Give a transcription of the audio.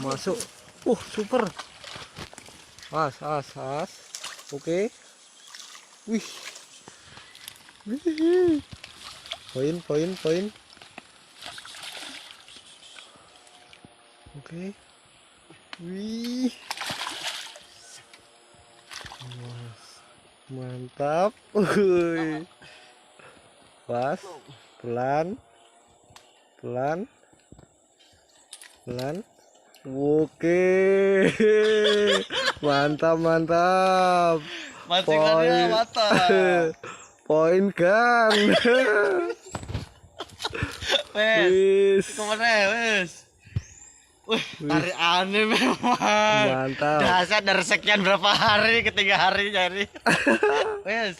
Masuk. Super. As. Oke. Wih. Wih. Poin. Oke. Wih. Mantap. Pas. Pelan. Oke. Mantap. Mancingannya mantap. Poin kan. Wes. Kemana wes? Wih, hari aneh memang. Mantap. Dasar dari sekian berapa hari, ketiga hari jadi. Wes.